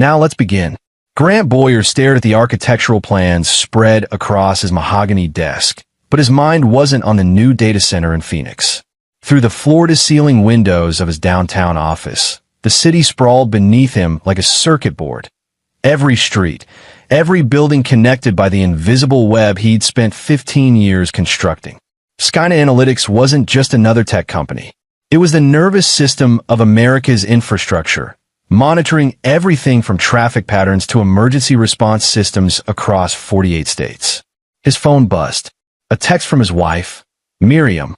Now let's begin. Grant Boyer stared at the architectural plans spread across his mahogany desk, but his mind wasn't on the new data center in Phoenix. Through the floor-to-ceiling windows of his downtown office, the city sprawled beneath him like a circuit board. Every street, every building connected by the invisible web he'd spent 15 years constructing. Skynet Analytics wasn't just another tech company. It was the nervous system of America's infrastructure, monitoring everything from traffic patterns to emergency response systems across 48 states. His phone buzzed. A text from his wife, Miriam.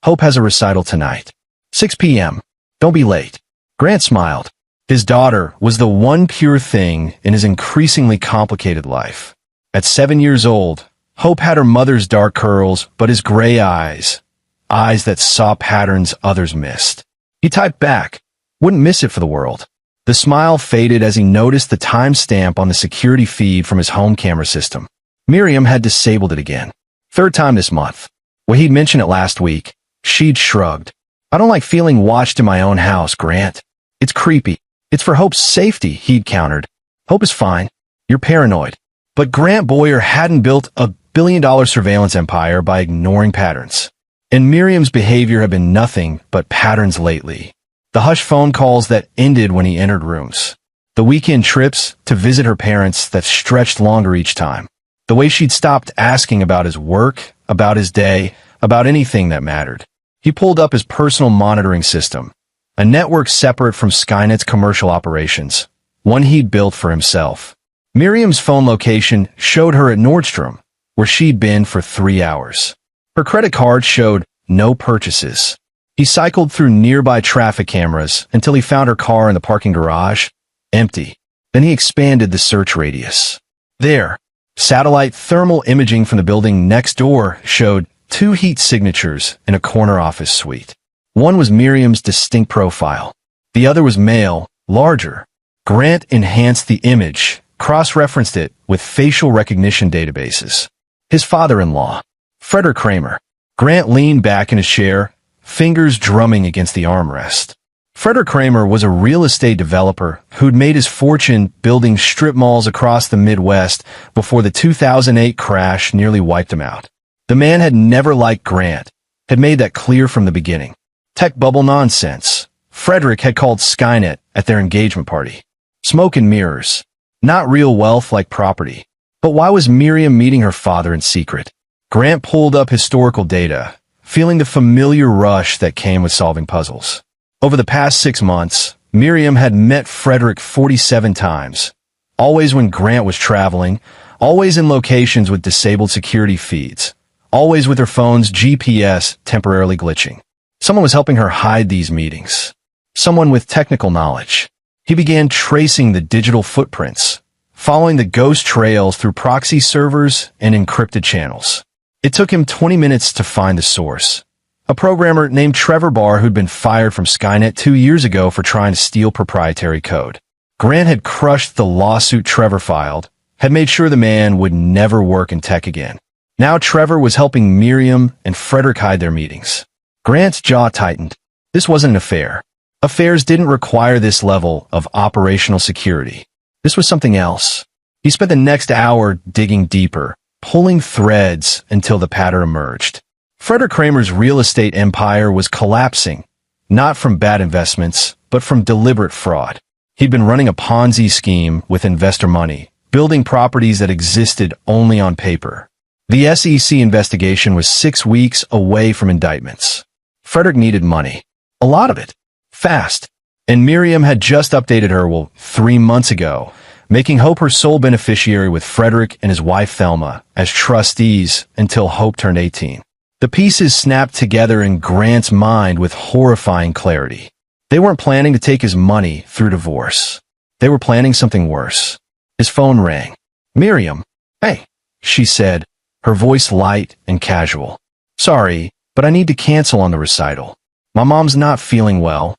Hope has a recital tonight. 6 p.m. Don't be late. Grant smiled. His daughter was the one pure thing in his increasingly complicated life. At 7 years old, Hope had her mother's dark curls, but his gray eyes that saw patterns others missed. He typed back, wouldn't miss it for the world. The smile faded as he noticed the timestamp on the security feed from his home camera system. Miriam had disabled it again. Third time this month. Well, he'd mentioned it last week. She'd shrugged. I don't like feeling watched in my own house, Grant. It's creepy. It's for Hope's safety, he'd countered. Hope is fine. You're paranoid. But Grant Boyer hadn't built a billion-dollar surveillance empire by ignoring patterns. And Miriam's behavior had been nothing but patterns lately. The hushed phone calls that ended when he entered rooms. The weekend trips to visit her parents that stretched longer each time. The way she'd stopped asking about his work, about his day, about anything that mattered. He pulled up his personal monitoring system, a network separate from Skynet's commercial operations, one he'd built for himself. Miriam's phone location showed her at Nordstrom, where she'd been for 3 hours. Her credit card showed no purchases. He cycled through nearby traffic cameras until he found her car in the parking garage, empty. Then he expanded the search radius. There, satellite thermal imaging from the building next door showed 2 heat signatures in a corner office suite. One was Miriam's distinct profile. The other was male, larger. Grant enhanced the image, cross-referenced it with facial recognition databases. His father-in-law, Frederick Kramer. Grant leaned back in his chair, fingers drumming against the armrest. Frederick Kramer was a real estate developer who'd made his fortune building strip malls across the Midwest before the 2008 crash nearly wiped him out. The man had never liked Grant, had made that clear from the beginning. Tech bubble nonsense. Frederick had called Skynet at their engagement party. Smoke and mirrors. Not real wealth like property. But why was Miriam meeting her father in secret? Grant pulled up historical data, feeling the familiar rush that came with solving puzzles. Over the past 6 months, Miriam had met Frederick 47 times. Always when Grant was traveling, always in locations with disabled security feeds, always with her phone's GPS temporarily glitching. Someone was helping her hide these meetings. Someone with technical knowledge. He began tracing the digital footprints, following the ghost trails through proxy servers and encrypted channels. It took him 20 minutes to find the source. A programmer named Trevor Barr who'd been fired from Skynet 2 years ago for trying to steal proprietary code. Grant had crushed the lawsuit Trevor filed, had made sure the man would never work in tech again. Now Trevor was helping Miriam and Frederick hide their meetings. Grant's jaw tightened. This wasn't an affair. Affairs didn't require this level of operational security. This was something else. He spent the next hour digging deeper, pulling threads until the pattern emerged. Frederick Kramer's real estate empire was collapsing, not from bad investments, but from deliberate fraud. He'd been running a Ponzi scheme with investor money, building properties that existed only on paper. The SEC investigation was 6 weeks away from indictments. Frederick needed money. A lot of it. Fast. And Miriam had just updated her, 3 months ago, making Hope her sole beneficiary with Frederick and his wife Thelma as trustees until Hope turned 18. The pieces snapped together in Grant's mind with horrifying clarity. They weren't planning to take his money through divorce. They were planning something worse. His phone rang. Miriam. Hey, she said, her voice light and casual. Sorry, but I need to cancel on the recital. My mom's not feeling well,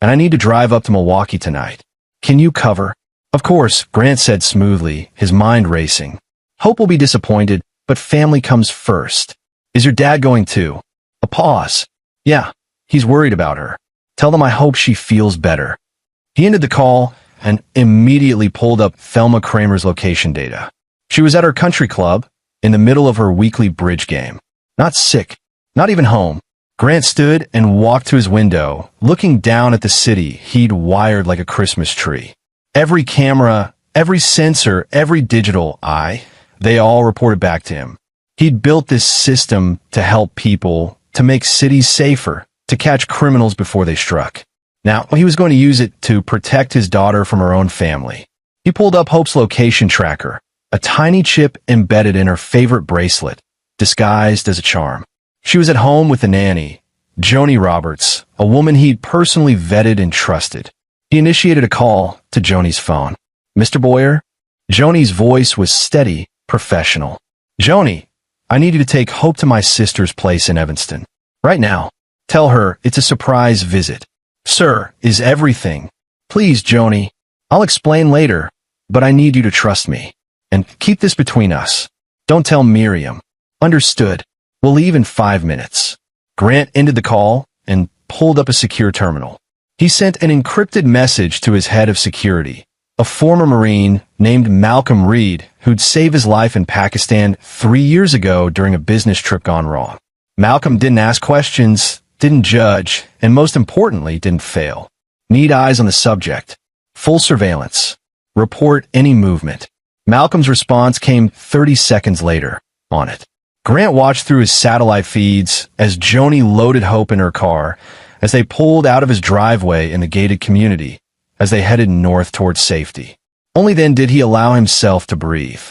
and I need to drive up to Milwaukee tonight. Can you cover? Of course, Grant said smoothly, his mind racing. Hope will be disappointed, but family comes first. Is your dad going too? A pause. Yeah, he's worried about her. Tell them I hope she feels better. He ended the call, and immediately pulled up Thelma Kramer's location data. She was at her country club, in the middle of her weekly bridge game. Not sick, not even home. Grant stood and walked to his window, looking down at the city he'd wired like a Christmas tree. Every camera, every sensor, every digital eye, they all reported back to him. He'd built this system to help people, to make cities safer, to catch criminals before they struck. Now, he was going to use it to protect his daughter from her own family. He pulled up Hope's location tracker, a tiny chip embedded in her favorite bracelet, disguised as a charm. She was at home with the nanny, Joni Roberts, a woman he'd personally vetted and trusted. He initiated a call to Joni's phone. "Mr. Boyer?" Joni's voice was steady, professional. "Joni, I need you to take Hope to my sister's place in Evanston. Right now. Tell her it's a surprise visit." "Sir, is everything?" "Please, Joni. I'll explain later, but I need you to trust me. And keep this between us. Don't tell Miriam." "Understood. We'll leave in 5 minutes." Grant ended the call and pulled up a secure terminal. He sent an encrypted message to his head of security, a former Marine named Malcolm Reed, who'd saved his life in Pakistan 3 years ago during a business trip gone wrong. Malcolm didn't ask questions, didn't judge, and most importantly, didn't fail. "Need eyes on the subject. Full surveillance. Report any movement." Malcolm's response came 30 seconds later. "On it." Grant watched through his satellite feeds as Joni loaded Hope in her car, as they pulled out of his driveway in the gated community, as they headed north towards safety. Only then did he allow himself to breathe.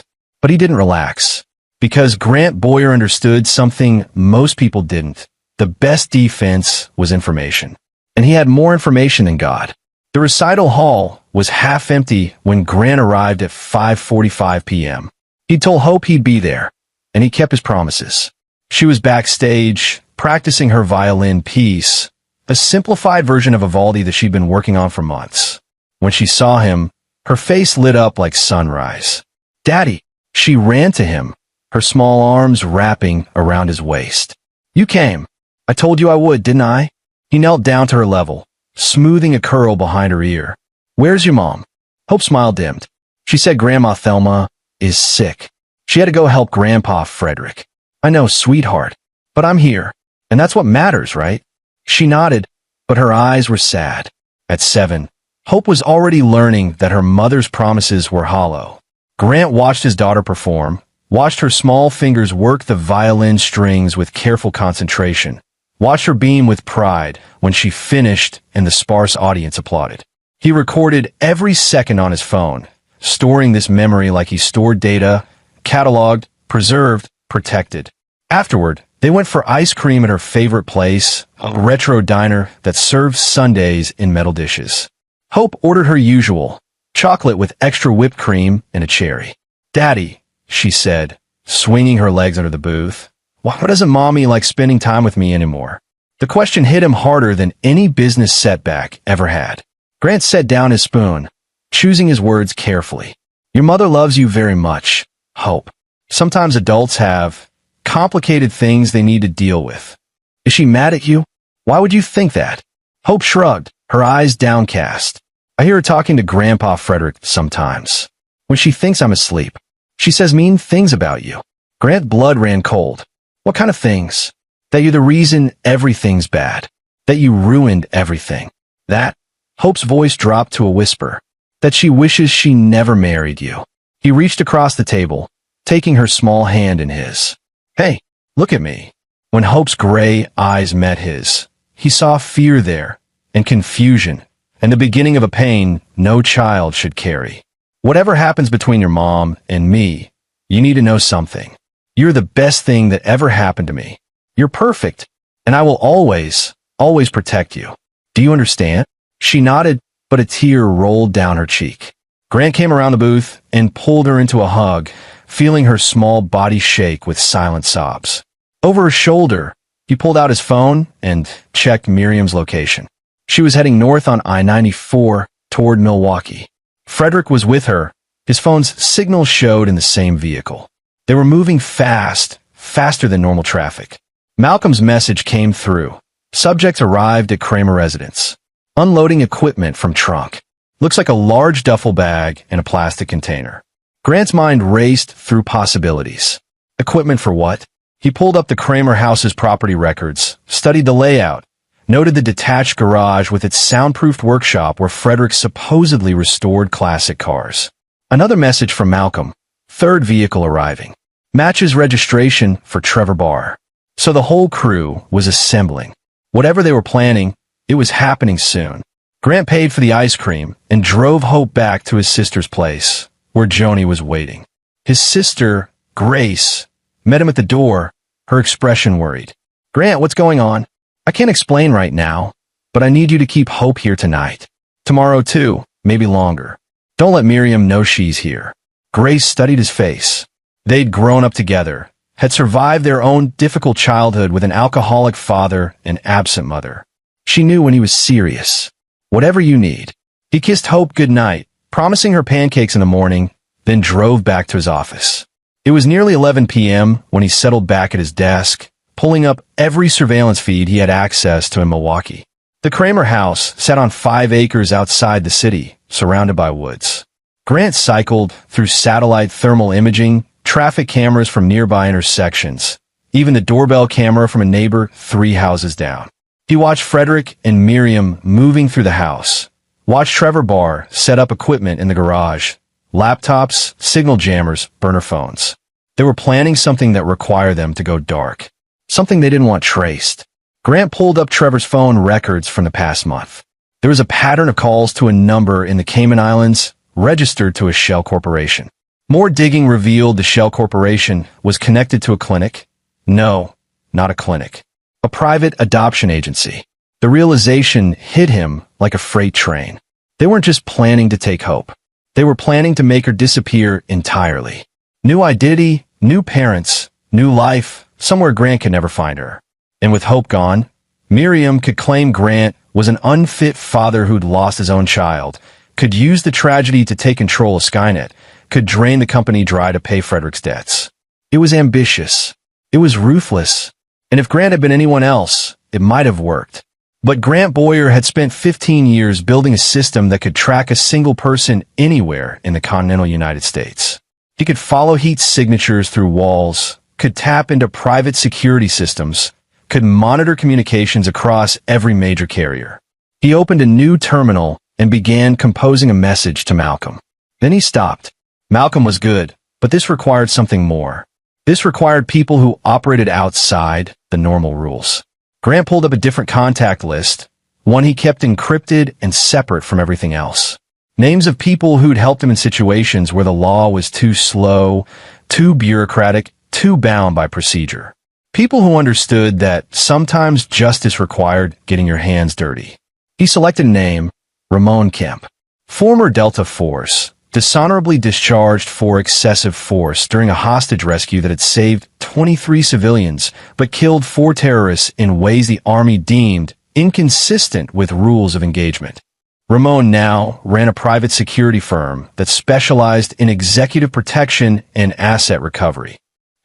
But he didn't relax, because Grant Boyer understood something most people didn't. The best defense was information. And he had more information than God. The recital hall was half empty when Grant arrived at 5:45 p.m. He told Hope he'd be there, and he kept his promises. She was backstage, practicing her violin piece, a simplified version of Vivaldi that she'd been working on for months. When she saw him, her face lit up like sunrise. "Daddy!" She ran to him, her small arms wrapping around his waist. "You came. I told you I would, didn't I?" He knelt down to her level, smoothing a curl behind her ear. "Where's your mom?" Hope's smile dimmed. She said Grandma Thelma is sick. She had to go help Grandpa Frederick. "I know, sweetheart, but I'm here, and that's what matters, right?" She nodded, but her eyes were sad. At 7, Hope was already learning that her mother's promises were hollow. Grant watched his daughter perform, watched her small fingers work the violin strings with careful concentration, watched her beam with pride when she finished and the sparse audience applauded. He recorded every second on his phone, storing this memory like he stored data, cataloged, preserved, protected. Afterward, they went for ice cream at her favorite place, a retro diner that served sundaes in metal dishes. Hope ordered her usual, chocolate with extra whipped cream and a cherry. "Daddy," she said, swinging her legs under the booth, "why doesn't Mommy like spending time with me anymore?" The question hit him harder than any business setback ever had. Grant set down his spoon, choosing his words carefully. "Your mother loves you very much, Hope. Sometimes adults have complicated things they need to deal with. Is she mad at you? Why would you think that?" Hope shrugged, her eyes downcast. "I hear her talking to Grandpa Frederick sometimes. When she thinks I'm asleep, she says mean things about you." Grant's blood ran cold. "What kind of things?" "That you're the reason everything's bad. That you ruined everything. That," Hope's voice dropped to a whisper, "that she wishes she never married you." He reached across the table, taking her small hand in his. "Hey, look at me." When Hope's gray eyes met his, he saw fear there, and confusion, and the beginning of a pain no child should carry. "Whatever happens between your mom and me, you need to know something. You're the best thing that ever happened to me. You're perfect, and I will always, always protect you. Do you understand?" She nodded, but a tear rolled down her cheek. Grant came around the booth and pulled her into a hug, feeling her small body shake with silent sobs. Over her shoulder, he pulled out his phone and checked Miriam's location. She was heading north on I-94 toward Milwaukee. Frederick was with her. His phone's signal showed in the same vehicle. They were moving fast, faster than normal traffic. Malcolm's message came through. Subject arrived at Kramer residence, unloading equipment from trunk. Looks like a large duffel bag and a plastic container. Grant's mind raced through possibilities. Equipment for what? He pulled up the Kramer house's property records, studied the layout, noted the detached garage with its soundproofed workshop where Frederick supposedly restored classic cars. Another message from Malcolm. Third vehicle arriving. Matches registration for Trevor Barr. So the whole crew was assembling. Whatever they were planning, it was happening soon. Grant paid for the ice cream and drove Hope back to his sister's place, where Joni was waiting. His sister, Grace, met him at the door, her expression worried. "Grant, what's going on? I can't explain right now, but I need you to keep Hope here tonight. Tomorrow too, maybe longer. Don't let Miriam know she's here." Grace studied his face. They'd grown up together, had survived their own difficult childhood with an alcoholic father and absent mother. She knew when he was serious. "Whatever you need." He kissed Hope goodnight, promising her pancakes in the morning, then drove back to his office. It was nearly 11 p.m. when he settled back at his desk, pulling up every surveillance feed he had access to in Milwaukee. The Kramer house sat on 5 acres outside the city, surrounded by woods. Grant cycled through satellite thermal imaging, traffic cameras from nearby intersections, even the doorbell camera from a neighbor 3 houses down. He watched Frederick and Miriam moving through the house, watched Trevor Barr set up equipment in the garage, laptops, signal jammers, burner phones. They were planning something that required them to go dark, something they didn't want traced. Grant pulled up Trevor's phone records from the past month. There was a pattern of calls to a number in the Cayman Islands, registered to a shell corporation. More digging revealed the shell corporation was connected to a clinic. No, not a clinic. A private adoption agency. The realization hit him like a freight train. They weren't just planning to take Hope. They were planning to make her disappear entirely. New identity, new parents, new life, somewhere Grant could never find her. And with Hope gone, Miriam could claim Grant was an unfit father who'd lost his own child, could use the tragedy to take control of Skynet, could drain the company dry to pay Frederick's debts. It was ambitious. It was ruthless. And if Grant had been anyone else, it might have worked. But Grant Boyer had spent 15 years building a system that could track a single person anywhere in the continental United States. He could follow heat signatures through walls, could tap into private security systems, could monitor communications across every major carrier. He opened a new terminal and began composing a message to Malcolm. Then he stopped. Malcolm was good, but this required something more. This required people who operated outside the normal rules. Grant pulled up a different contact list, one he kept encrypted and separate from everything else. Names of people who'd helped him in situations where the law was too slow, too bureaucratic, too bound by procedure. People who understood that sometimes justice required getting your hands dirty. He selected a name, Ramon Kemp, former Delta Force, dishonorably discharged for excessive force during a hostage rescue that had saved 23 civilians but killed 4 terrorists in ways the Army deemed inconsistent with rules of engagement. Ramon now ran a private security firm that specialized in executive protection and asset recovery.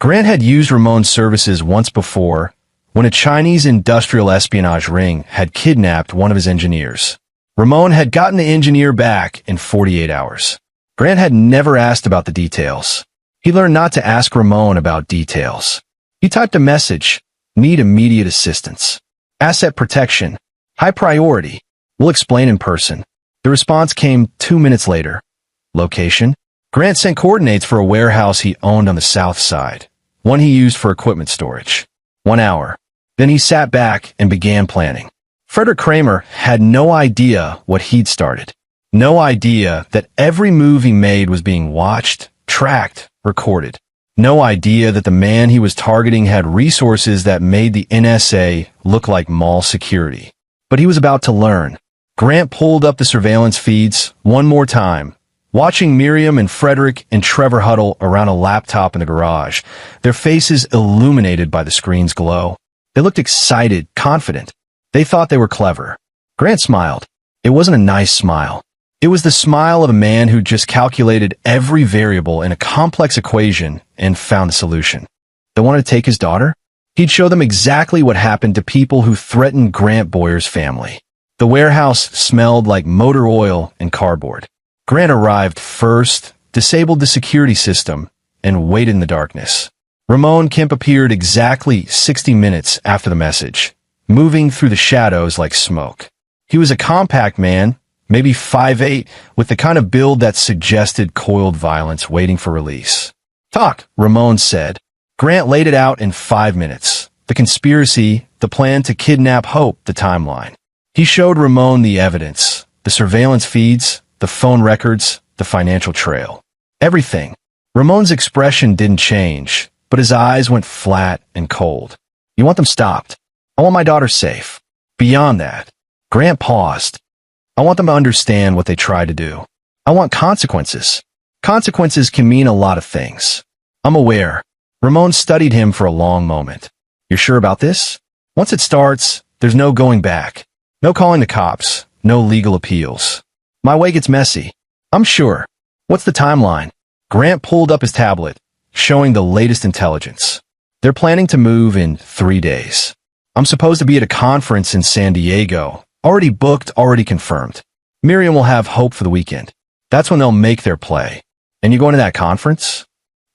Grant had used Ramon's services once before when a Chinese industrial espionage ring had kidnapped one of his engineers. Ramon had gotten the engineer back in 48 hours. Grant had never asked about the details. He learned not to ask Ramon about details. He typed a message, "Need immediate assistance. Asset protection. High priority. We'll explain in person." The response came 2 minutes later. Location? Grant sent coordinates for a warehouse he owned on the south side, one he used for equipment storage. 1 hour. Then he sat back and began planning. Frederick Kramer had no idea what he'd started. No idea that every move he made was being watched, tracked, recorded. No idea that the man he was targeting had resources that made the NSA look like mall security. But he was about to learn. Grant pulled up the surveillance feeds one more time, watching Miriam and Frederick and Trevor huddle around a laptop in the garage, their faces illuminated by the screen's glow. They looked excited, confident. They thought they were clever. Grant smiled. It wasn't a nice smile. It was the smile of a man who just calculated every variable in a complex equation and found a solution. They wanted to take his daughter? He'd show them exactly what happened to people who threatened Grant Boyer's family. The warehouse smelled like motor oil and cardboard. Grant arrived first, disabled the security system, and waited in the darkness. Ramon Kemp appeared exactly 60 minutes after the message, moving through the shadows like smoke. He was a compact man, maybe 5'8", with the kind of build that suggested coiled violence waiting for release. "Talk," Ramon said. Grant laid it out in 5 minutes. The conspiracy, the plan to kidnap Hope, the timeline. He showed Ramon the evidence, the surveillance feeds, the phone records, the financial trail. Everything. Ramon's expression didn't change, but his eyes went flat and cold. "You want them stopped? I want my daughter safe. Beyond that." Grant paused. "I want them to understand what they tried to do. I want consequences. Consequences can mean a lot of things. I'm aware." Ramon studied him for a long moment. "You're sure about this? Once it starts, there's no going back. No calling the cops. No legal appeals. My way gets messy. I'm sure. What's the timeline?" Grant pulled up his tablet, showing the latest intelligence. "They're planning to move in 3 days. I'm supposed to be at a conference in San Diego. Already booked, already confirmed. Miriam will have Hope for the weekend. That's when they'll make their play. And you going to that conference?"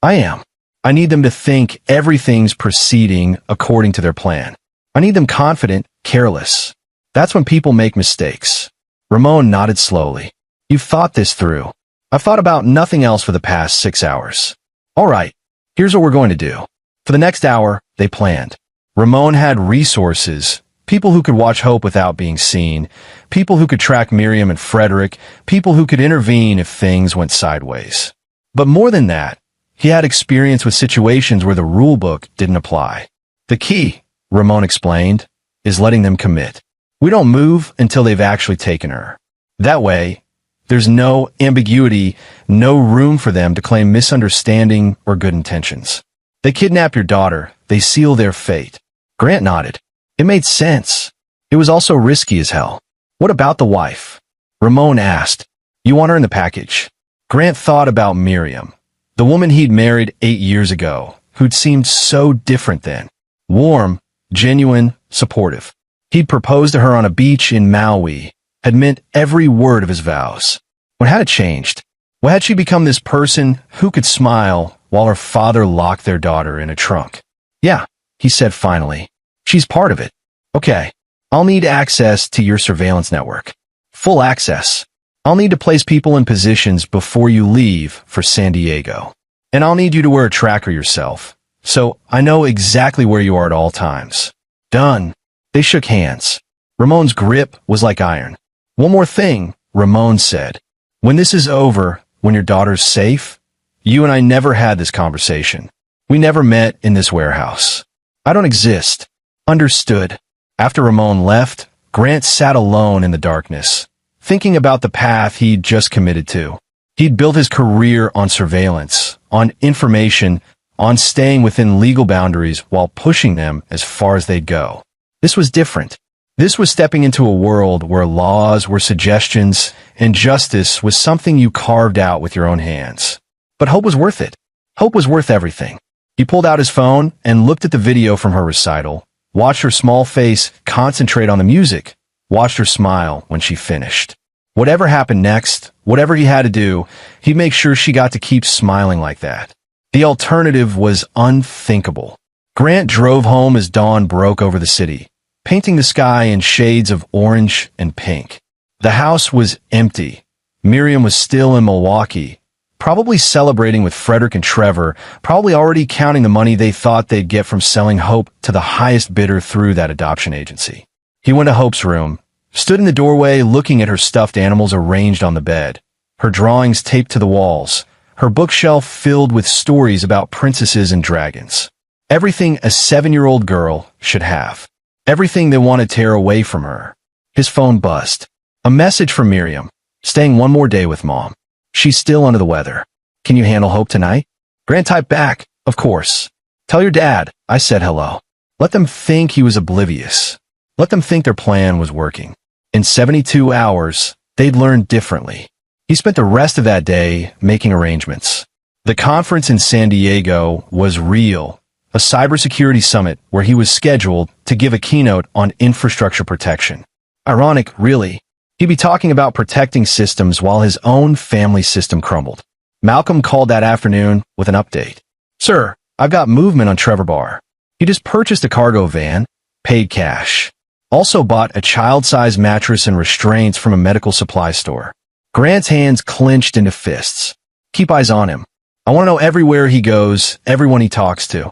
"I am. I need them to think everything's proceeding according to their plan. I need them confident, careless. That's when people make mistakes." Ramon nodded slowly. "You've thought this through." "I've thought about nothing else for the past 6 hours." "All right, here's what we're going to do." For the next hour, they planned. Ramon had resources, people who could watch Hope without being seen, people who could track Miriam and Frederick, people who could intervene if things went sideways. But more than that, he had experience with situations where the rulebook didn't apply. "The key," Ramon explained, "is letting them commit. We don't move until they've actually taken her. That way, there's no ambiguity, no room for them to claim misunderstanding or good intentions. They kidnap your daughter, they seal their fate." Grant nodded. It made sense. It was also risky as hell. "What about the wife?" Ramon asked. "You want her in the package?" Grant thought about Miriam, the woman he'd married 8 years ago, who'd seemed so different then. Warm, genuine, supportive. He'd proposed to her on a beach in Maui, had meant every word of his vows. What had it changed? What had she become this person who could smile while her father locked their daughter in a trunk? "Yeah," he said finally. "She's part of it. Okay, I'll need access to your surveillance network. Full access. I'll need to place people in positions before you leave for San Diego. And I'll need you to wear a tracker yourself, so I know exactly where you are at all times." "Done." They shook hands. Ramon's grip was like iron. "One more thing," Ramon said. "When this is over, when your daughter's safe, you and I never had this conversation. We never met in this warehouse. I don't exist." "Understood." After Ramon left, Grant sat alone in the darkness, thinking about the path he'd just committed to. He'd built his career on surveillance, on information, on staying within legal boundaries while pushing them as far as they'd go. This was different. This was stepping into a world where laws were suggestions and justice was something you carved out with your own hands. But Hope was worth it. Hope was worth everything. He pulled out his phone and looked at the video from her recital, watched her small face concentrate on the music, watched her smile when she finished. Whatever happened next, whatever he had to do, he'd make sure she got to keep smiling like that. The alternative was unthinkable. Grant drove home as dawn broke over the city, painting the sky in shades of orange and pink. The house was empty. Miriam was still in Milwaukee, probably celebrating with Frederick and Trevor, probably already counting the money they thought they'd get from selling Hope to the highest bidder through that adoption agency. He went to Hope's room, stood in the doorway looking at her stuffed animals arranged on the bed, her drawings taped to the walls, her bookshelf filled with stories about princesses and dragons. Everything a 7-year-old girl should have. Everything they wanted to tear away from her. His phone buzzed. A message from Miriam. "Staying one more day with Mom. She's still under the weather. Can you handle Hope tonight?" Grant typed back, "Of course. Tell your dad I said hello." Let them think he was oblivious. Let them think their plan was working. In 72 hours, they'd learn differently. He spent the rest of that day making arrangements. The conference in San Diego was real. A cybersecurity summit where he was scheduled to give a keynote on infrastructure protection. Ironic, really. He'd be talking about protecting systems while his own family system crumbled. Malcolm called that afternoon with an update. Sir, I've got movement on Trevor Barr. He just purchased a cargo van, paid cash. Also bought a child-sized mattress and restraints from a medical supply store. Grant's hands clenched into fists. Keep eyes on him. I want to know everywhere he goes, everyone he talks to.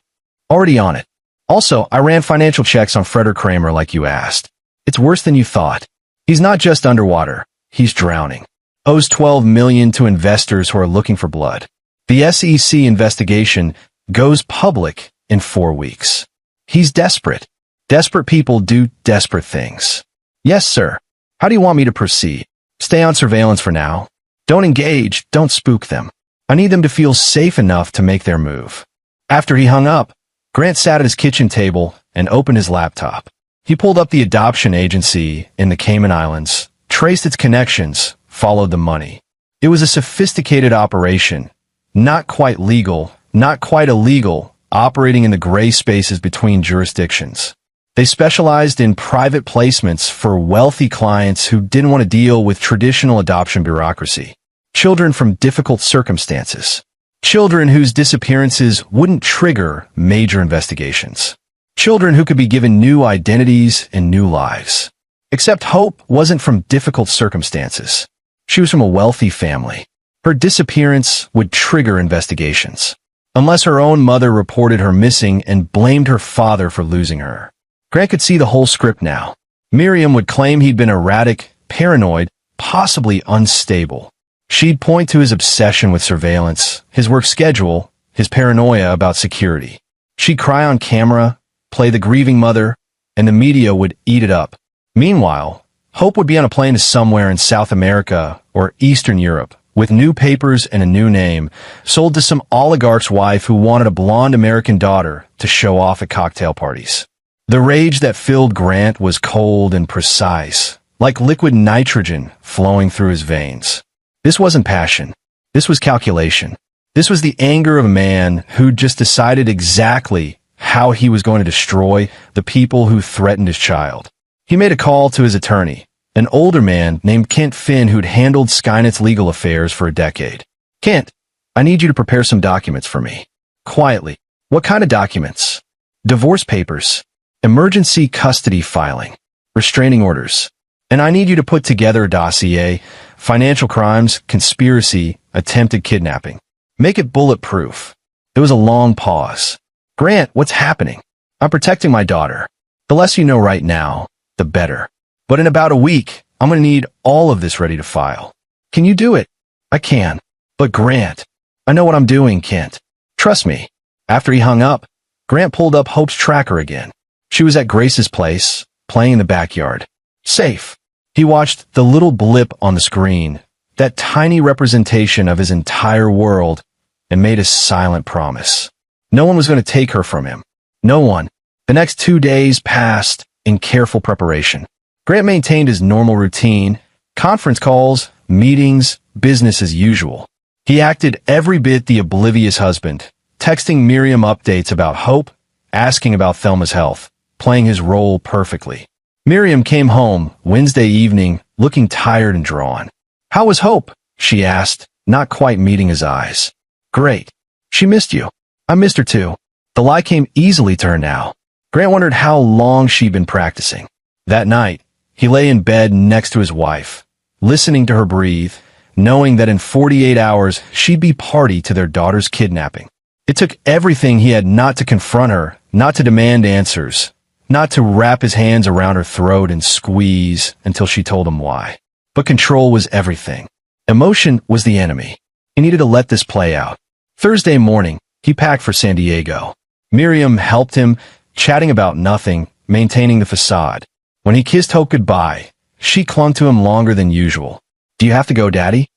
Already on it. Also, I ran financial checks on Frederick Kramer like you asked. It's worse than you thought. He's not just underwater. He's drowning. Owes $12 million to investors who are looking for blood. The SEC investigation goes public in 4 weeks. He's desperate. Desperate people do desperate things. Yes, sir. How do you want me to proceed? Stay on surveillance for now. Don't engage. Don't spook them. I need them to feel safe enough to make their move. After he hung up, Grant sat at his kitchen table and opened his laptop. He pulled up the adoption agency in the Cayman Islands, traced its connections, followed the money. It was a sophisticated operation, not quite legal, not quite illegal, operating in the gray spaces between jurisdictions. They specialized in private placements for wealthy clients who didn't want to deal with traditional adoption bureaucracy. Children from difficult circumstances. Children whose disappearances wouldn't trigger major investigations. Children who could be given new identities and new lives. Except Hope wasn't from difficult circumstances. She was from a wealthy family. Her disappearance would trigger investigations. Unless her own mother reported her missing and blamed her father for losing her. Grant could see the whole script now. Miriam would claim he'd been erratic, paranoid, possibly unstable. She'd point to his obsession with surveillance, his work schedule, his paranoia about security. She'd cry on camera, play the grieving mother, and the media would eat it up. Meanwhile, Hope would be on a plane to somewhere in South America or Eastern Europe, with new papers and a new name, sold to some oligarch's wife who wanted a blonde American daughter to show off at cocktail parties. The rage that filled Grant was cold and precise, like liquid nitrogen flowing through his veins. This wasn't passion. This was calculation. This was the anger of a man who'd just decided exactly how he was going to destroy the people who threatened his child. He made a call to his attorney, an older man named Kent Finn who'd handled Skynet's legal affairs for a decade. Kent, I need you to prepare some documents for me. Quietly. What kind of documents? Divorce papers. Emergency custody filing. Restraining orders. And I need you to put together a dossier, financial crimes, conspiracy, attempted kidnapping. Make it bulletproof. There was a long pause. Grant, what's happening? I'm protecting my daughter. The less you know right now, the better. But in about a week, I'm going to need all of this ready to file. Can you do it? I can. But Grant, I know what I'm doing, Kent. Trust me. After he hung up, Grant pulled up Hope's tracker again. She was at Grace's place, playing in the backyard. Safe. He watched the little blip on the screen, that tiny representation of his entire world, and made a silent promise. No one was going to take her from him. No one. The next 2 days passed in careful preparation. Grant maintained his normal routine, conference calls, meetings, business as usual. He acted every bit the oblivious husband, texting Miriam updates about Hope, asking about Thelma's health, playing his role perfectly. Miriam came home Wednesday evening, looking tired and drawn. How was Hope? She asked, not quite meeting his eyes. Great. She missed you. I missed her too. The lie came easily to her now. Grant wondered how long she'd been practicing. That night, he lay in bed next to his wife, listening to her breathe, knowing that in 48 hours she'd be party to their daughter's kidnapping. It took everything he had not to confront her, not to demand answers, not to wrap his hands around her throat and squeeze until she told him why. But control was everything. Emotion was the enemy. He needed to let this play out. Thursday morning, he packed for San Diego. Miriam helped him, chatting about nothing, maintaining the facade. When he kissed Hope goodbye, she clung to him longer than usual. Do you have to go, Daddy?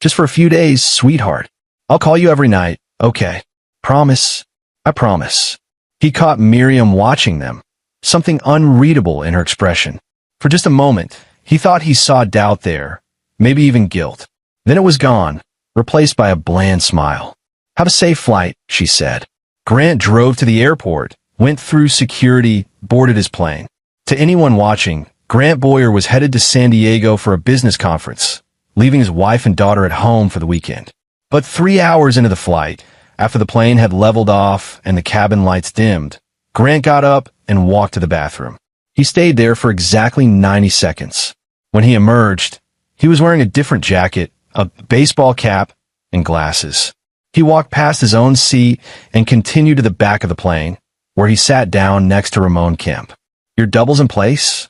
Just for a few days, sweetheart. I'll call you every night. Okay. Promise. I promise. He caught Miriam watching them, something unreadable in her expression. For just a moment, he thought he saw doubt there, maybe even guilt. Then it was gone, replaced by a bland smile. Have a safe flight, she said. Grant drove to the airport, went through security, boarded his plane. To anyone watching, Grant Boyer was headed to San Diego for a business conference, leaving his wife and daughter at home for the weekend. But 3 hours into the flight, after the plane had leveled off and the cabin lights dimmed, Grant got up and walked to the bathroom. He stayed there for exactly 90 seconds. When he emerged, he was wearing a different jacket, a baseball cap, and glasses. He walked past his own seat and continued to the back of the plane, where he sat down next to Ramon Kemp. "Your double's in place?"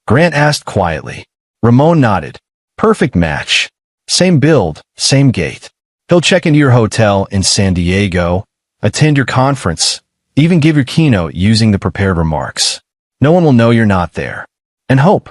Grant asked quietly. Ramon nodded. "Perfect match. Same build, same gait. He'll check into your hotel in San Diego, attend your conference, even give your keynote using the prepared remarks. No one will know you're not there. And Hope.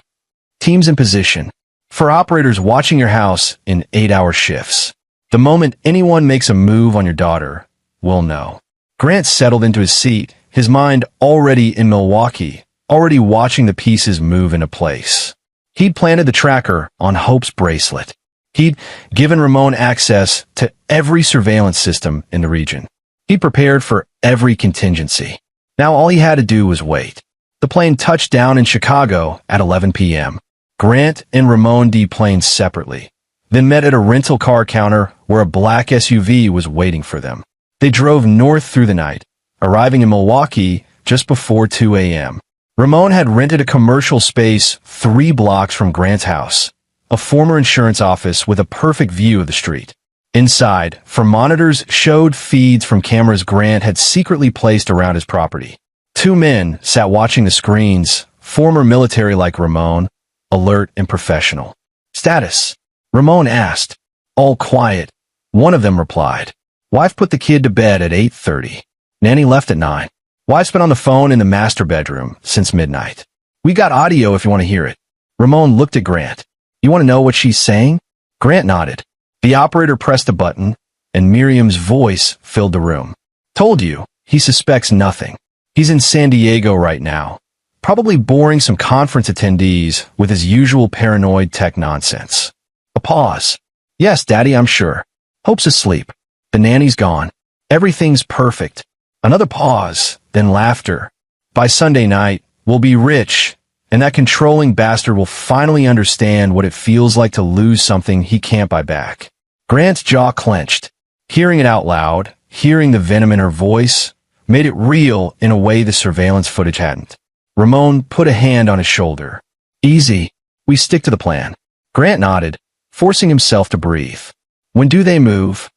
Teams in position. For operators watching your house in 8-hour shifts. The moment anyone makes a move on your daughter, we'll know." Grant settled into his seat, his mind already in Milwaukee, already watching the pieces move into place. He'd planted the tracker on Hope's bracelet. He'd given Ramon access to every surveillance system in the region. He'd prepared for every contingency. Now all he had to do was wait. The plane touched down in Chicago at 11 p.m. Grant and Ramon deplaned separately, then met at a rental car counter where a black SUV was waiting for them. They drove north through the night, arriving in Milwaukee just before 2 a.m. Ramon had rented a commercial space 3 blocks from Grant's house, a former insurance office with a perfect view of the street. Inside, for monitors showed feeds from cameras Grant had secretly placed around his property. 2 men sat watching the screens, former military like Ramon, alert and professional. "Status?" Ramon asked. "All quiet." One of them replied. "Wife put the kid to bed at 8:30. Nanny left at 9. Wife's been on the phone in the master bedroom since midnight. We got audio if you want to hear it." Ramon looked at Grant. "You want to know what she's saying?" Grant nodded. The operator pressed a button, and Miriam's voice filled the room. "Told you, he suspects nothing. He's in San Diego right now, probably boring some conference attendees with his usual paranoid tech nonsense." A pause. "Yes, Daddy, I'm sure. Hope's asleep. The nanny's gone. Everything's perfect." Another pause, then laughter. "By Sunday night, we'll be rich, and that controlling bastard will finally understand what it feels like to lose something he can't buy back." Grant's jaw clenched. Hearing it out loud, hearing the venom in her voice, made it real in a way the surveillance footage hadn't. Ramon put a hand on his shoulder. "Easy. We stick to the plan." Grant nodded, forcing himself to breathe. "When do they move?"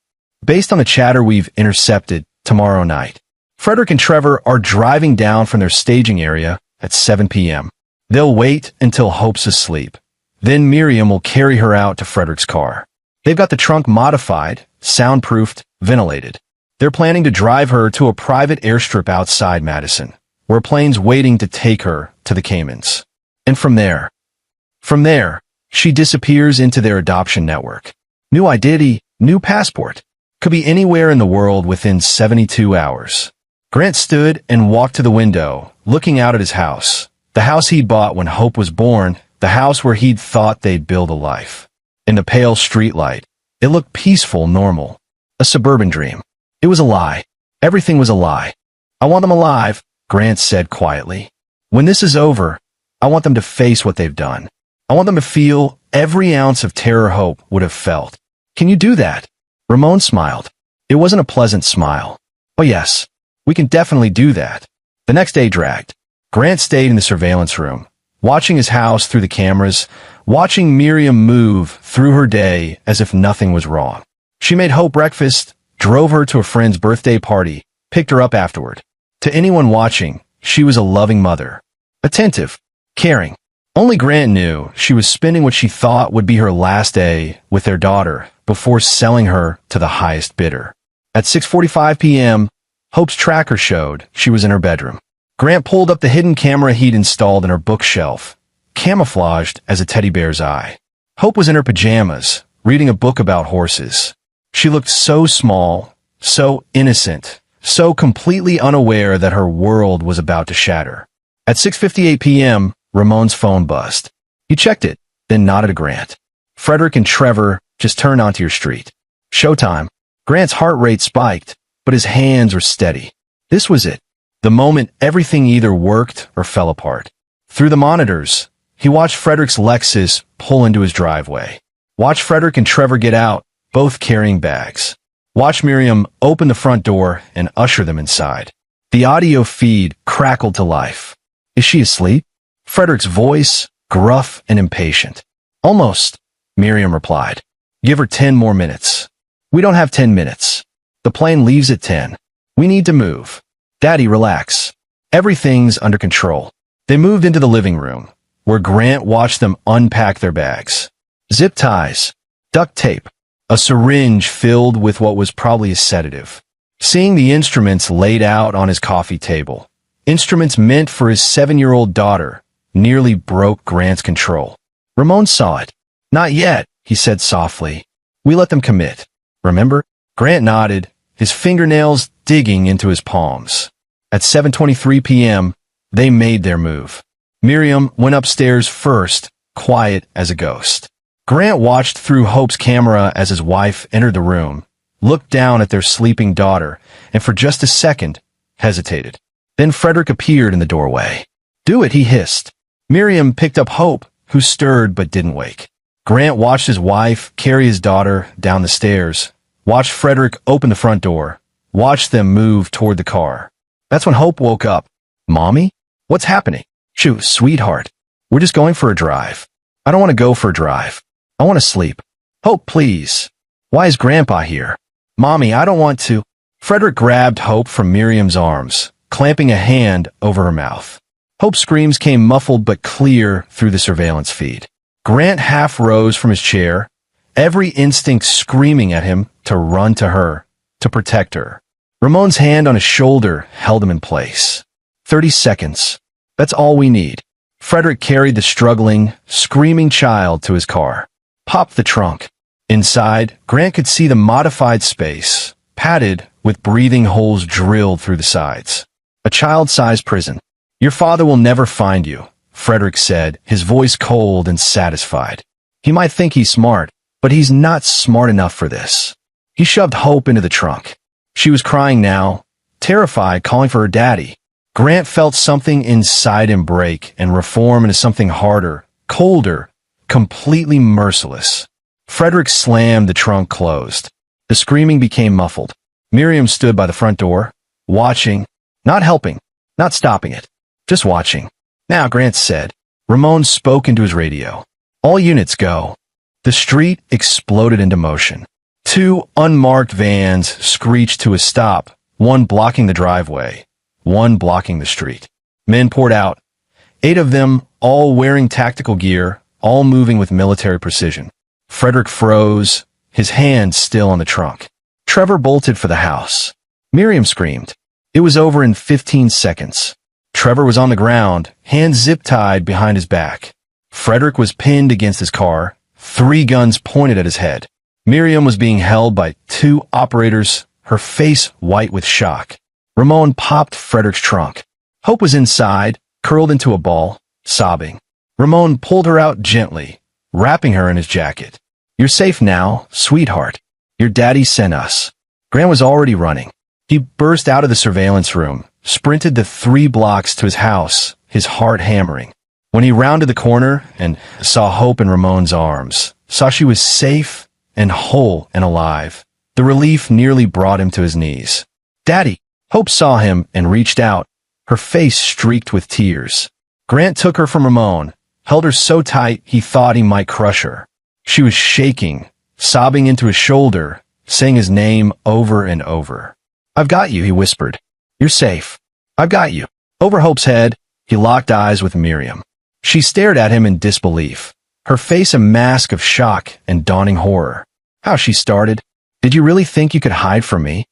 "Based on the chatter we've intercepted, tomorrow night. Frederick and Trevor are driving down from their staging area at 7 p.m. They'll wait until Hope's asleep. Then Miriam will carry her out to Frederick's car. They've got the trunk modified, soundproofed, ventilated. They're planning to drive her to a private airstrip outside Madison, where a plane's waiting to take her to the Caymans. And from there, she disappears into their adoption network. New identity, new passport. Could be anywhere in the world within 72 hours. Grant stood and walked to the window, looking out at his house. The house he'd bought when Hope was born, the house where he'd thought they'd build a life. In the pale streetlight, it looked peaceful, normal. A suburban dream. It was a lie. Everything was a lie. "I want them alive," Grant said quietly. "When this is over, I want them to face what they've done. I want them to feel every ounce of terror Hope would have felt." "Can you do that?" Ramon smiled. It wasn't a pleasant smile. "Oh yes, we can definitely do that." The next day dragged. Grant stayed in the surveillance room, watching his house through the cameras, watching Miriam move through her day as if nothing was wrong. She made Hope breakfast, drove her to a friend's birthday party, picked her up afterward. To anyone watching, she was a loving mother. Attentive, caring. Only Grant knew she was spending what she thought would be her last day with their daughter before selling her to the highest bidder. At 6:45 p.m., Hope's tracker showed she was in her bedroom. Grant pulled up the hidden camera he'd installed in her bookshelf, camouflaged as a teddy bear's eye. Hope was in her pajamas, reading a book about horses. She looked so small, so innocent, so completely unaware that her world was about to shatter. At 6:58 p.m., Ramon's phone buzzed. He checked it, then nodded to Grant. "Frederick and Trevor just turned onto your street. Showtime." Grant's heart rate spiked, but his hands were steady. This was it. The moment everything either worked or fell apart. Through the monitors, he watched Frederick's Lexus pull into his driveway. Watched Frederick and Trevor get out, both carrying bags. Watched Miriam open the front door and usher them inside. The audio feed crackled to life. Is she asleep? Frederick's voice, gruff and impatient. Almost, Miriam replied. Give her 10 more minutes. We don't have 10 minutes. The plane leaves at 10. We need to move. Daddy, relax. Everything's under control. They moved into the living room, where Grant watched them unpack their bags. Zip ties, duct tape, a syringe filled with what was probably a sedative. Seeing the instruments laid out on his coffee table, instruments meant for his 7-year-old daughter, nearly broke Grant's control. Ramon saw it. Not yet, he said softly. We let them commit. Remember? Grant nodded, his fingernails digging into his palms. At 7:23 p.m., they made their move. Miriam went upstairs first, quiet as a ghost. Grant watched through Hope's camera as his wife entered the room, looked down at their sleeping daughter, and for just a second, hesitated. Then Frederick appeared in the doorway. Do it, he hissed. Miriam picked up Hope, who stirred but didn't wake. Grant watched his wife carry his daughter down the stairs, watched Frederick open the front door, watched them move toward the car. That's when Hope woke up. Mommy? What's happening? Shoo, sweetheart. We're just going for a drive. I don't want to go for a drive. I want to sleep. Hope, please. Why is Grandpa here? Mommy, I don't want to. Frederick grabbed Hope from Miriam's arms, clamping a hand over her mouth. Hope's screams came muffled but clear through the surveillance feed. Grant half rose from his chair, every instinct screaming at him to run to her, to protect her. Ramon's hand on his shoulder held him in place. 30 seconds. That's all we need. Frederick carried the struggling, screaming child to his car. Popped the trunk. Inside, Grant could see the modified space, padded with breathing holes drilled through the sides. A child-sized prison. Your father will never find you, Frederick said, his voice cold and satisfied. He might think he's smart, but he's not smart enough for this. He shoved Hope into the trunk. She was crying now, terrified, calling for her daddy. Grant felt something inside him break and reform into something harder, colder, completely merciless. Frederick slammed the trunk closed. The screaming became muffled. Miriam stood by the front door, watching, not helping, not stopping it, just watching. Now, Grant said. Ramon spoke into his radio. All units go. The street exploded into motion. 2 unmarked vans screeched to a stop, one blocking the driveway, one blocking the street. Men poured out, 8 of them, all wearing tactical gear, all moving with military precision. Frederick froze, his hand still on the trunk. Trevor bolted for the house. Miriam screamed. It was over in 15 seconds. Trevor was on the ground, hands zip-tied behind his back. Frederick was pinned against his car, 3 guns pointed at his head. Miriam was being held by 2 operators, her face white with shock. Ramon popped Frederick's trunk. Hope was inside, curled into a ball, sobbing. Ramon pulled her out gently, wrapping her in his jacket. You're safe now, sweetheart. Your daddy sent us. Grant was already running. He burst out of the surveillance room, sprinted the 3 blocks to his house, his heart hammering. When he rounded the corner and saw Hope in Ramon's arms, saw she was safe and whole and alive, the relief nearly brought him to his knees. Daddy! Hope saw him and reached out, her face streaked with tears. Grant took her from Ramon, held her so tight he thought he might crush her. She was shaking, sobbing into his shoulder, saying his name over and over. I've got you, he whispered. You're safe. I've got you. Over Hope's head, he locked eyes with Miriam. She stared at him in disbelief, her face a mask of shock and dawning horror. How she started. Did you really think you could hide from me?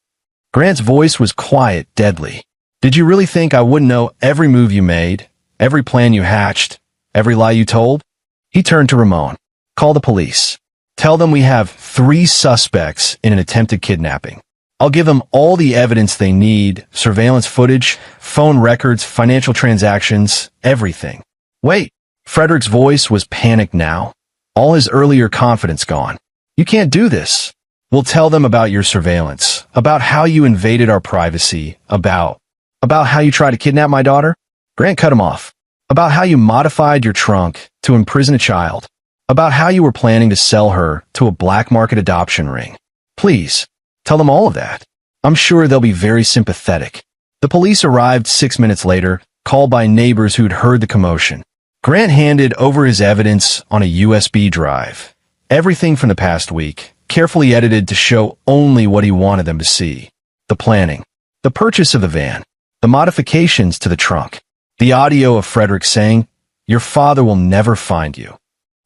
Grant's voice was quiet, deadly. Did you really think I wouldn't know every move you made, every plan you hatched, every lie you told? He turned to Ramon. Call the police. Tell them we have 3 suspects in an attempted kidnapping. I'll give them all the evidence they need, surveillance footage, phone records, financial transactions, everything. Wait. Frederick's voice was panicked now, all his earlier confidence gone. You can't do this. We'll tell them about your surveillance, about how you invaded our privacy, about how you tried to kidnap my daughter. Grant cut him off. About how you modified your trunk, to imprison a child, about how you were planning to sell her to a black market adoption ring. Please, tell them all of that. I'm sure they'll be very sympathetic. The police arrived 6 minutes later, called by neighbors who'd heard the commotion. Grant handed over his evidence on a USB drive. Everything from the past week, carefully edited to show only what he wanted them to see. The planning, the purchase of the van, the modifications to the trunk, the audio of Frederick saying, "Your father will never find you."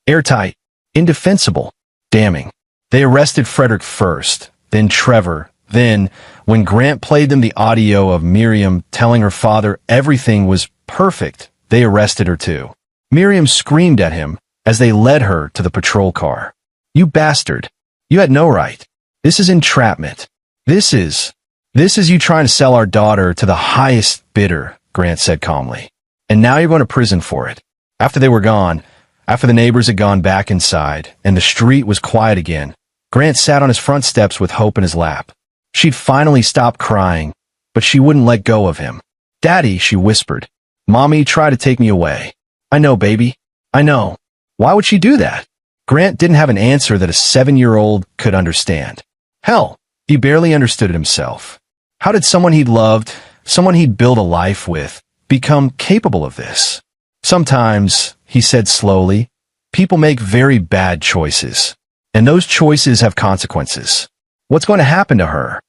Airtight, indefensible, damning. They arrested Frederick first, then Trevor, then, when Grant played them the audio of Miriam telling her father everything was perfect, they arrested her too. Miriam screamed at him as they led her to the patrol car. "You bastard. You had no right. This is entrapment. This is you trying to sell our daughter to the highest bidder," Grant said calmly. "And now you're going to prison for it." After they were gone, after the neighbors had gone back inside and the street was quiet again, Grant sat on his front steps with Hope in his lap. She'd finally stopped crying, but she wouldn't let go of him. "Daddy," she whispered. "Mommy tried to take me away." "I know, baby. I know." Why would she do that? Grant didn't have an answer that a 7-year-old could understand. Hell, he barely understood it himself. How did someone he'd loved, someone he'd built a life with, become capable of this? "Sometimes," he said slowly, "people make very bad choices, and those choices have consequences. What's going to happen to her?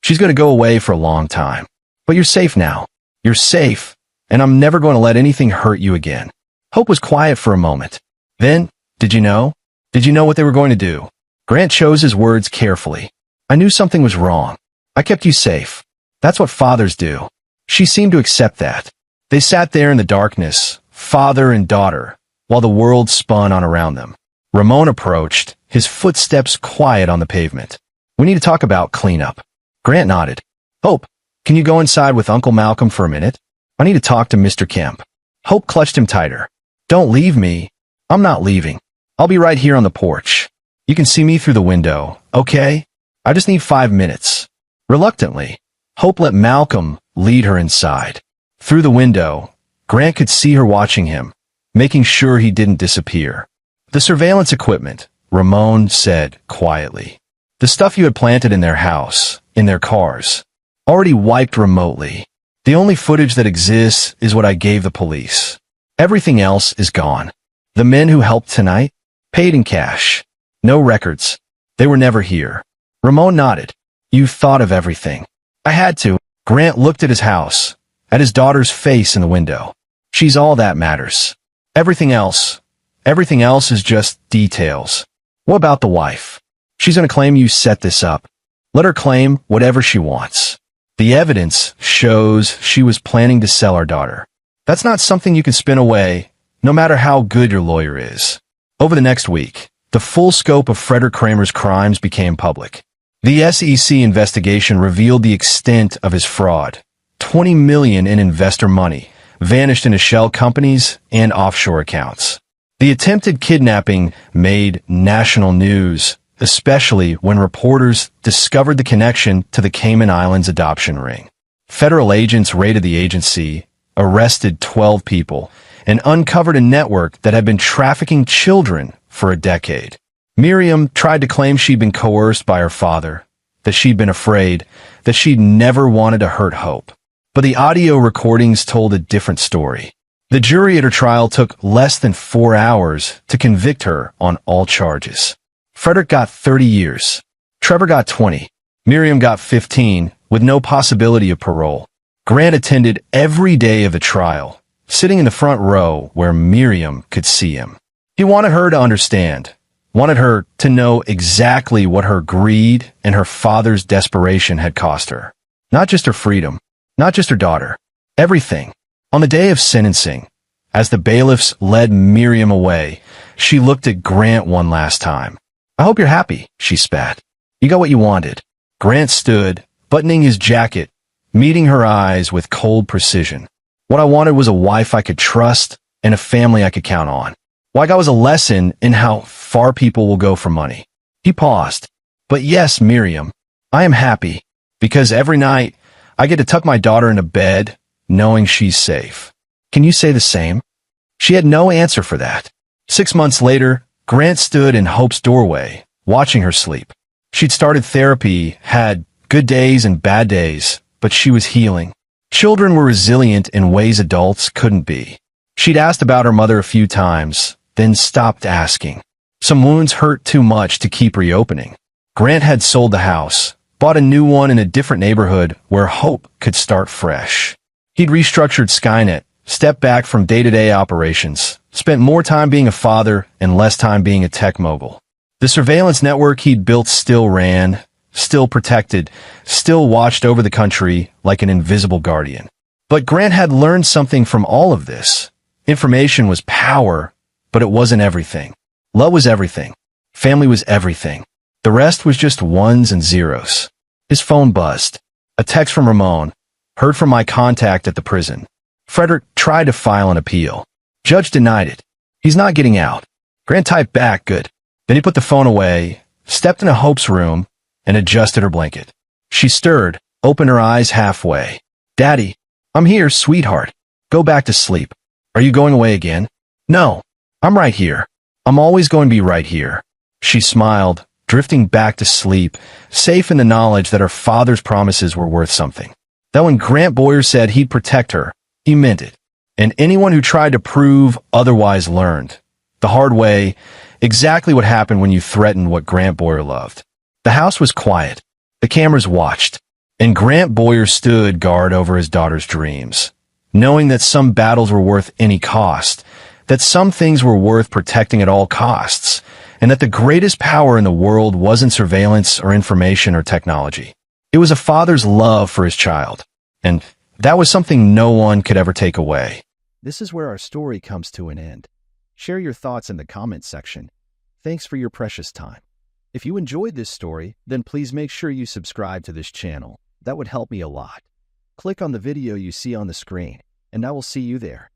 She's going to go away for a long time. But you're safe now. You're safe, and I'm never going to let anything hurt you again." Hope was quiet for a moment. Then, "Did you know? Did you know what they were going to do?" Grant chose his words carefully. "I knew something was wrong. I kept you safe. That's what fathers do." She seemed to accept that. They sat there in the darkness, father and daughter, while the world spun on around them. Ramon approached, his footsteps quiet on the pavement. "We need to talk about cleanup." Grant nodded. "Hope, can you go inside with Uncle Malcolm for a minute? I need to talk to Mr. Kemp." Hope clutched him tighter. "Don't leave me." "I'm not leaving. I'll be right here on the porch. You can see me through the window, okay? I just need 5 minutes." Reluctantly, Hope let Malcolm lead her inside. Through the window, Grant could see her watching him, making sure he didn't disappear. "The surveillance equipment," Ramon said quietly. "The stuff you had planted in their house, in their cars, already wiped remotely. The only footage that exists is what I gave the police. Everything else is gone. The men who helped tonight, paid in cash. No records. They were never here." Ramon nodded. "You thought of everything." "I had to." Grant looked at his house, at his daughter's face in the window. "She's all that matters. Everything else is just details." "What about the wife? She's going to claim you set this up. Let her claim whatever she wants. The evidence shows she was planning to sell our daughter. That's not something you can spin away, no matter how good your lawyer is." Over the next week, the full scope of Frederick Kramer's crimes became public. The SEC investigation revealed the extent of his fraud. $20 million in investor money vanished into shell companies and offshore accounts. The attempted kidnapping made national news, especially when reporters discovered the connection to the Cayman Islands adoption ring. Federal agents raided the agency, arrested 12 people, and uncovered a network that had been trafficking children for a decade. Miriam tried to claim she'd been coerced by her father, that she'd been afraid, that she'd never wanted to hurt Hope. But the audio recordings told a different story. The jury at her trial took less than 4 hours to convict her on all charges. Frederick got 30 years. Trevor got 20. Miriam got 15, with no possibility of parole. Grant attended every day of the trial, sitting in the front row where Miriam could see him. He wanted her to understand, wanted her to know exactly what her greed and her father's desperation had cost her. Not just her freedom, not just her daughter, everything. On the day of sentencing, as the bailiffs led Miriam away, she looked at Grant one last time. "I hope you're happy," she spat. "You got what you wanted." Grant stood, buttoning his jacket, meeting her eyes with cold precision. "What I wanted was a wife I could trust and a family I could count on. Like I was a lesson in how far people will go for money." He paused. "But yes, Miriam, I am happy, because every night I get to tuck my daughter into bed, knowing she's safe. Can you say the same?" She had no answer for that. 6 months later, Grant stood in Hope's doorway, watching her sleep. She'd started therapy, had good days and bad days, but she was healing. Children were resilient in ways adults couldn't be. She'd asked about her mother a few times, then stopped asking. Some wounds hurt too much to keep reopening. Grant had sold the house, bought a new one in a different neighborhood where Hope could start fresh. He'd restructured Skynet, stepped back from day-to-day operations, spent more time being a father and less time being a tech mogul. The surveillance network he'd built still ran, still protected, still watched over the country like an invisible guardian. But Grant had learned something from all of this. Information was power, but it wasn't everything. Love was everything. Family was everything. The rest was just ones and zeros. His phone buzzed. A text from Ramon. Heard from my contact at the prison. Frederick tried to file an appeal. Judge denied it. He's not getting out. Grant typed back, good. Then he put the phone away, stepped into Hope's room, and adjusted her blanket. She stirred, opened her eyes halfway. Daddy, I'm here, sweetheart. Go back to sleep. Are you going away again? No, I'm right here. I'm always going to be right here. She smiled, drifting back to sleep, safe in the knowledge that her father's promises were worth something. That when Grant Boyer said he'd protect her, he meant it. And anyone who tried to prove otherwise learned, the hard way, exactly what happened when you threatened what Grant Boyer loved. The house was quiet. The cameras watched. And Grant Boyer stood guard over his daughter's dreams, knowing that some battles were worth any cost, that some things were worth protecting at all costs, and that the greatest power in the world wasn't surveillance or information or technology. It was a father's love for his child, and that was something no one could ever take away. This is where our story comes to an end. Share your thoughts in the comments section. Thanks for your precious time. If you enjoyed this story, then please make sure you subscribe to this channel. That would help me a lot. Click on the video you see on the screen, and I will see you there.